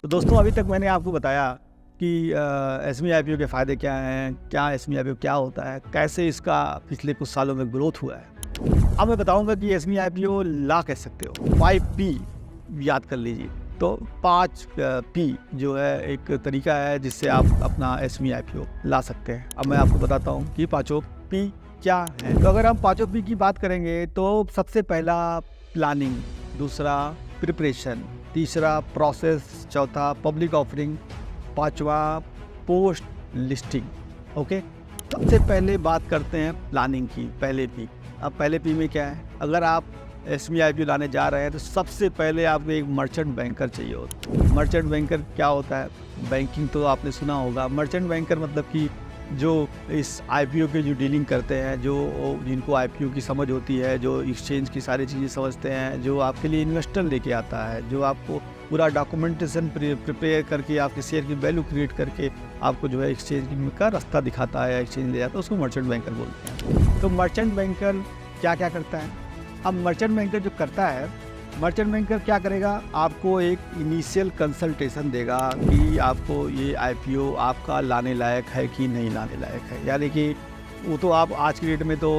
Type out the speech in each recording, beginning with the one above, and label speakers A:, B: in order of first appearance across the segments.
A: तो दोस्तों अभी तक मैंने आपको बताया कि एसएमई आईपीओ के फ़ायदे क्या हैं, क्या एसएमई आईपीओ क्या होता है, कैसे इसका पिछले कुछ सालों में ग्रोथ हुआ है। अब मैं बताऊंगा कि एसएमई आईपीओ ला कैसे सकते हो। 5P याद कर लीजिए। तो 5P जो है एक तरीका है जिससे आप अपना एसएमई आईपीओ ला सकते हैं। अब मैं आपको बताता हूँ कि पाँचों P क्या है। तो अगर हम पाँचों P की बात करेंगे तो सबसे पहला प्लानिंग, दूसरा प्रिपरेशन, तीसरा प्रोसेस, चौथा पब्लिक ऑफरिंग, पांचवा पोस्ट लिस्टिंग। ओके, सबसे पहले बात करते हैं प्लानिंग की, पहले पी। अब पहले पी में क्या है, अगर आप एसएमई आईपीओ लाने जा रहे हैं तो सबसे पहले आपको एक मर्चेंट बैंकर चाहिए होता है। मर्चेंट बैंकर क्या होता है, बैंकिंग तो आपने सुना होगा। मर्चेंट बैंकर मतलब कि जो इस आईपीओ के जो डीलिंग करते हैं, जो जिनको आईपीओ की समझ होती है, जो एक्सचेंज की सारी चीज़ें समझते हैं, जो आपके लिए इन्वेस्टर लेके आता है, जो आपको पूरा डॉक्यूमेंटेशन प्रिपेयर करके आपके शेयर की वैल्यू क्रिएट करके आपको जो है एक्सचेंज का रास्ता दिखाता है, एक्सचेंज ले जाता है, उसको मर्चेंट बैंकर बोलते हैं। तो मर्चेंट बैंकर क्या क्या करता है। अब मर्चेंट बैंकर जो करता है, मर्चेंट बैंकर क्या करेगा, आपको एक इनिशियल कंसल्टेशन देगा कि आपको ये आईपीओ आपका लाने लायक है कि नहीं लाने लायक है। यानी कि वो तो आप आज की डेट में तो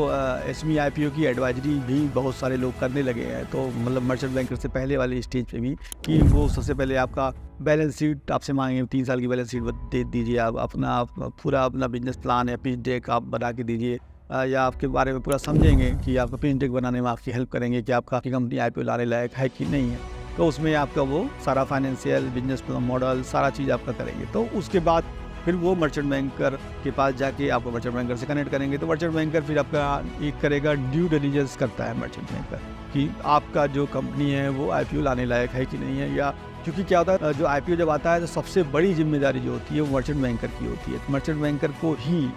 A: एसएमई आईपीओ की एडवाइजरी भी बहुत सारे लोग करने लगे हैं। तो मतलब मर्चेंट बैंकर से पहले वाली स्टेज पे भी कि वो सबसे पहले आपका बैलेंस शीट आपसे मांगेंगे, 3 साल की बैलेंस शीट दे दीजिए, आप अपना पूरा अपना बिजनेस प्लान या पिच डेक आप बना के दीजिए, या आपके बारे में पूरा समझेंगे कि आपका पिच डेक बनाने में आपकी हेल्प करेंगे कि आपका कंपनी आईपीओ लाने लायक है कि नहीं है। तो उसमें आपका वो सारा फाइनेंशियल बिजनेस मॉडल सारा चीज़ आपका करेंगे। तो उसके बाद फिर वो मर्चेंट बैंकर के पास जाके आपको मर्चेंट बैंकर से कनेक्ट करेंगे। तो मर्चेंट बैंकर फिर आपका एक करेगा, ड्यू डिलिजेंस करता है मर्चेंट बैंकर कि आपका जो कंपनी है वो आईपीओ लाने लायक है कि नहीं है। या क्योंकि क्या होता है, जो आईपीओ जब आता है तो सबसे बड़ी जिम्मेदारी जो होती है वो मर्चेंट बैंकर की होती है। मर्चेंट बैंकर को ही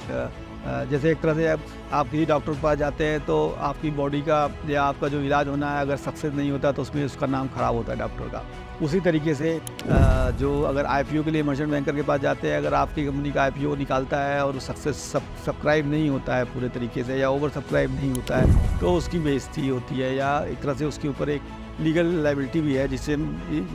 A: जैसे एक तरह से आप किसी डॉक्टर के पास जाते हैं तो आपकी बॉडी का या आपका जो इलाज होना है अगर सक्सेस नहीं होता तो उसमें उसका नाम खराब होता है डॉक्टर का। उसी तरीके से जो अगर आईपीओ के लिए मर्चेंट बैंकर के पास जाते हैं, अगर आपकी कंपनी का आईपीओ निकालता है और सक्सेस सब्सक्राइब नहीं होता है पूरे तरीके से या ओवर सब्सक्राइब नहीं होता है तो उसकी बेइज्जती होती है, या एक तरह से उसके ऊपर एक लीगल लाइबिलिटी भी है, जिससे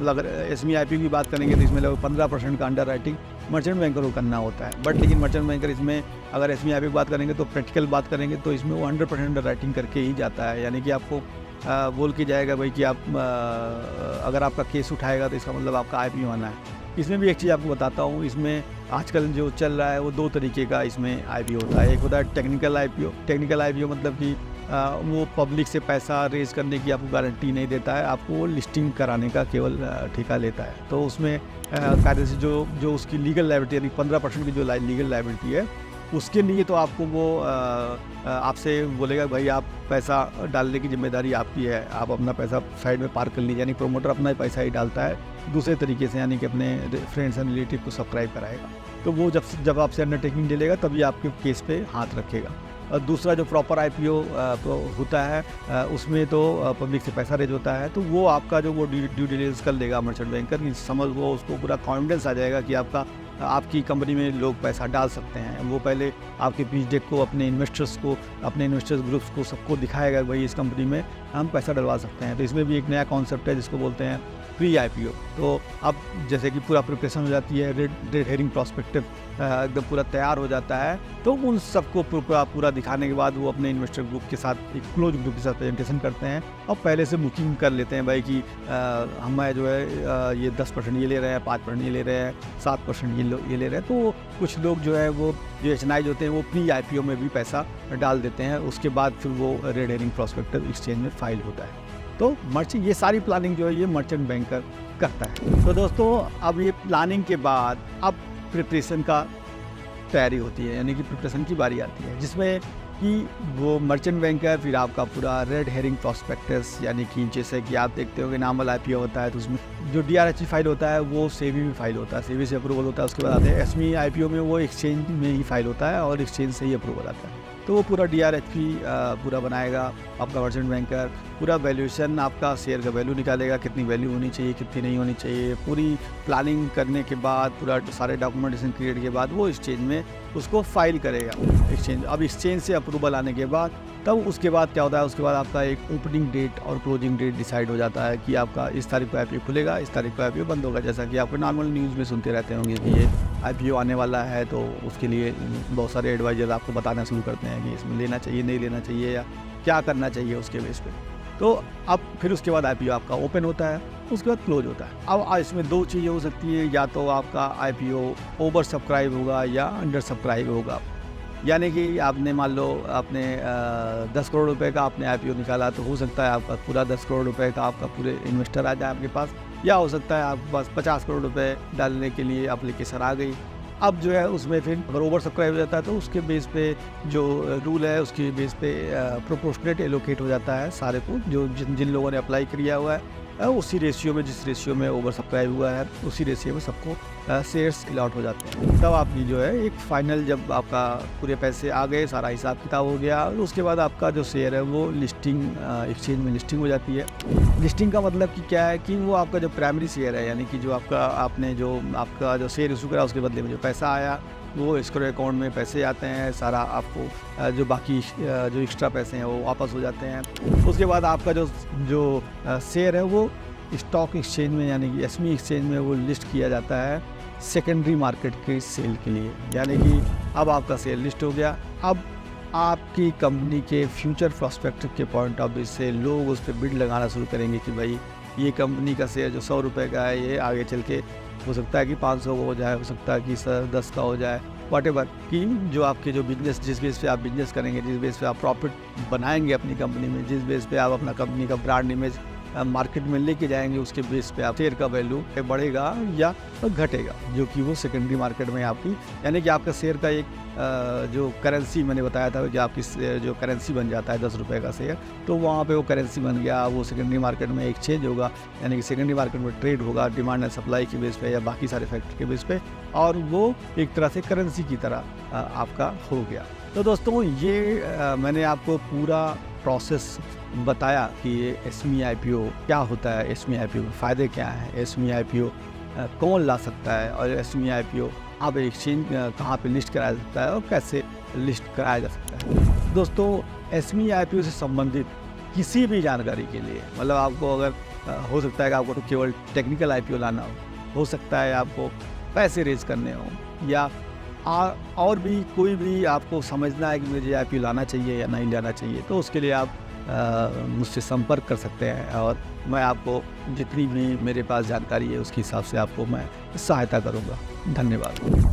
A: अगर एसएमई आईपीओ की बात करेंगे तो इसमें लगभग 15% का अंडर राइटिंग मर्चेंट बैंकर को करना होता है। बट लेकिन मर्चेंट बैंकर इसमें अगर एसएमई आईपीओ की बात करेंगे तो प्रैक्टिकल बात करेंगे तो इसमें वो 100% अंडर राइटिंग करके ही जाता है। यानी कि आपको बोल के जाएगा भाई कि आप अगर आपका केस उठाएगा तो इसका मतलब आपका आईपीओ आना है। इसमें भी एक चीज़ आपको बताता हूँ, इसमें आजकल जो चल रहा है वो 2 तरीके का इसमें आईपीओ होता है। एक होता है टेक्निकल आईपीओ। टेक्निकल आईपीओ मतलब कि वो पब्लिक से पैसा रेज करने की आपको गारंटी नहीं देता है, आपको लिस्टिंग कराने का केवल ठेका लेता है। तो उसमें कायदे से जो उसकी लीगल लायबिलिटी यानी 15% की जो लीगल लायबिलिटी है उसके लिए तो आपको वो आपसे बोलेगा भाई आप पैसा डालने की जिम्मेदारी आपकी है, आप अपना पैसा साइड में पार्क कर लीजिए। यानी प्रोमोटर अपना ही पैसा ही डालता है दूसरे तरीके से, यानी कि अपने फ्रेंड्स एंड रिलेटिव को सब्सक्राइब कराएगा। तो वो जब आपसे अंडरटेकिंग ले लेगा तभी आपके केस पे हाथ रखेगा। और दूसरा जो प्रॉपर आईपीओ होता है उसमें तो पब्लिक से पैसा रेज होता है, तो वो आपका जो वो ड्यू डिलिजेंस कर लेगा मर्चेंट बैंकर की, समझ वो उसको पूरा कॉन्फिडेंस आ जाएगा कि आपकी कंपनी में लोग पैसा डाल सकते हैं। वो पहले आपके पिच डेक को अपने इन्वेस्टर्स ग्रुप्स को सबको दिखाएगा भाई इस कंपनी में हम पैसा डलवा सकते हैं। तो इसमें भी एक नया कॉन्सेप्ट है जिसको बोलते हैं प्री आईपीओ। तो अब जैसे कि पूरा प्रिपरेशन हो जाती है, रेड हेरिंग प्रॉस्पेक्टिव एकदम पूरा तैयार हो जाता है, तो उन सबको पूरा दिखाने के बाद वो अपने इन्वेस्टर ग्रुप के साथ, एक क्लोज ग्रुप के साथ प्रेजेंटेशन करते हैं और पहले से बुकिंग कर लेते हैं भाई कि हमें जो है ये 10% ये ले रहे हैं, 5% ये ले रहे हैं, 7% ये ले रहे हैं। तो कुछ लोग जो है वो जो एचएनआईज होते हैं वो प्री आईपीओ में भी पैसा डाल देते हैं। उसके बाद फिर वो रेड हेरिंग प्रॉस्पेक्टिव एक्सचेंज में फाइल होता है। तो ये सारी प्लानिंग जो है ये मर्चेंट बैंकर करता है। तो दोस्तों अब ये प्लानिंग के बाद अब प्रिपरेशन का तैयारी होती है, यानी कि प्रिपरेशन की बारी आती है, जिसमें कि वो मर्चेंट बैंकर फिर आपका पूरा रेड हेरिंग प्रॉस्पेक्टस, यानी कि जैसे कि आप देखते हो कि नॉर्मल आईपीओ होता है तो उसमें जो डीआरएच फाइल होता है वो सेबी में फाइल होता है, सेबी से अप्रूवल होता है। उसके बाद आते हैं एसएमई आईपीओ में वो एक्सचेंज में ही फाइल होता है और एक्सचेंज से ही अप्रूवल आता है। तो वो पूरा डीआरएच पूरा बनाएगा आपका मर्चेंट बैंकर, पूरा वैल्यूएशन आपका शेयर का वैल्यू निकालेगा, कितनी वैल्यू होनी चाहिए, कितनी नहीं होनी चाहिए। पूरी प्लानिंग करने के बाद, पूरा सारे डॉक्यूमेंटेशन क्रिएट के बाद वो एक्सचेंज में उसको फाइल करेगा एक्सचेंज। अब एक्सचेंज से अप्रूवल आने के बाद तब उसके बाद क्या होता है, उसके बाद आपका एक ओपनिंग डेट और क्लोजिंग डेट डिसाइड हो जाता है कि आपका इस तारीख को IPO खुलेगा, इस तारीख को IPO बंद होगा। जैसा कि आपको नॉर्मल न्यूज़ में सुनते रहते होंगे कि ये IPO आने वाला है, तो उसके लिए बहुत सारे एडवाइजर आपको बताना शुरू करते हैं कि इसमें लेना चाहिए, नहीं लेना चाहिए, या क्या करना चाहिए उसके बेस पे। तो अब फिर उसके बाद IPO आपका ओपन होता है, उसके बाद क्लोज होता है। अब इसमें दो चीज़ें हो सकती है, या तो आपका IPO ओवर सब्सक्राइब होगा या अंडर सब्सक्राइब होगा। यानी कि आपने मान लो आपने 10 करोड़ रुपए का आपने IPO निकाला, तो हो सकता है आपका पूरा 10 करोड़ रुपए का आपका पूरे इन्वेस्टर आ जाए आपके पास, या हो सकता है आपके पास 50 करोड़ रुपए डालने के लिए एप्लीकेशन आ गई। अब जो है उसमें फिर अगर ओवर सब्सक्राइब हो जाता है तो उसके बेस पे जो रूल है उसके बेस पे प्रोपोर्शनेट एलोकेट हो जाता है सारे को, जो जिन लोगों ने अप्लाई किया हुआ है उसी रेशियो में, जिस रेशियो में ओवर सब्सक्राइब हुआ है उसी रेशियो में सबको शेयर्स अलॉट हो जाते हैं। तब आपकी जो है एक फाइनल, जब आपका पूरे पैसे आ गए, सारा हिसाब किताब हो गया, उसके बाद आपका जो शेयर है वो लिस्टिंग एक्सचेंज में लिस्टिंग हो जाती है। लिस्टिंग का मतलब कि क्या है कि वो आपका जो प्राइमरी शेयर है, यानी कि जो आपने जो आपका जो शेयर इशू करा उसके बदले में जो पैसा आया वो एस्क्रो अकाउंट में पैसे आते हैं, सारा आपको जो बाकी जो एक्स्ट्रा पैसे हैं वो वापस हो जाते हैं। उसके बाद आपका जो शेयर है वो स्टॉक एक्सचेंज में, यानी कि SME एक्सचेंज में वो लिस्ट किया जाता है सेकेंडरी मार्केट के सेल के लिए। यानी कि अब आपका शेयर लिस्ट हो गया। अब आपकी कंपनी के फ्यूचर प्रोस्पेक्ट के पॉइंट ऑफ व्यू से लोग उस पर बिड लगाना शुरू करेंगे कि भाई ये कंपनी का शेयर जो 100 रुपये का है, ये आगे चल के हो सकता है कि 500 हो जाए, हो सकता है कि 10 का हो जाए, व्हाटएवर, कि जो आपके जो बिजनेस, जिस बेस पे आप बिजनेस करेंगे, जिस बेस पे आप प्रॉफिट बनाएंगे अपनी कंपनी में, जिस बेस पे आप अपना कंपनी का ब्रांड इमेज मार्केट में लेके जाएंगे, उसके बेस पे आप शेयर का वैल्यू बढ़ेगा या घटेगा, जो कि वो सेकेंडरी मार्केट में आपकी, यानी कि आपका शेयर का एक जो करेंसी मैंने बताया था कि आपकी जो करेंसी बन जाता है 10 रुपये का शेयर, तो वहाँ पे वो करेंसी बन गया, वो सेकेंडरी मार्केट में एक्सचेंज होगा, यानी कि सेकेंडरी मार्केट में ट्रेड होगा डिमांड एंड सप्लाई के बेस पे या बाकी सारे फैक्टर के बेस पे, और वो एक तरह से करेंसी की तरह आपका हो गया। तो दोस्तों ये मैंने आपको पूरा प्रोसेस बताया कि ये SME IPO क्या होता है, SME IPO के फ़ायदे क्या हैं, SME IPO कौन ला सकता है, और SME IPO आप एक्सचेंज कहाँ पे लिस्ट कराया जा सकता है और कैसे लिस्ट कराया जा सकता है। दोस्तों SME IPO से संबंधित किसी भी जानकारी के लिए, मतलब आपको अगर हो सकता है कि आपको तो केवल टेक्निकल IPO लाना हो सकता है आपको पैसे रेज करने हो, या और भी कोई भी आपको समझना है कि मुझे IPO लाना चाहिए या नहीं लाना चाहिए, तो उसके लिए आप मुझसे संपर्क कर सकते हैं, और मैं आपको जितनी भी मेरे पास जानकारी है उसके हिसाब से आपको मैं सहायता करूँगा। धन्यवाद।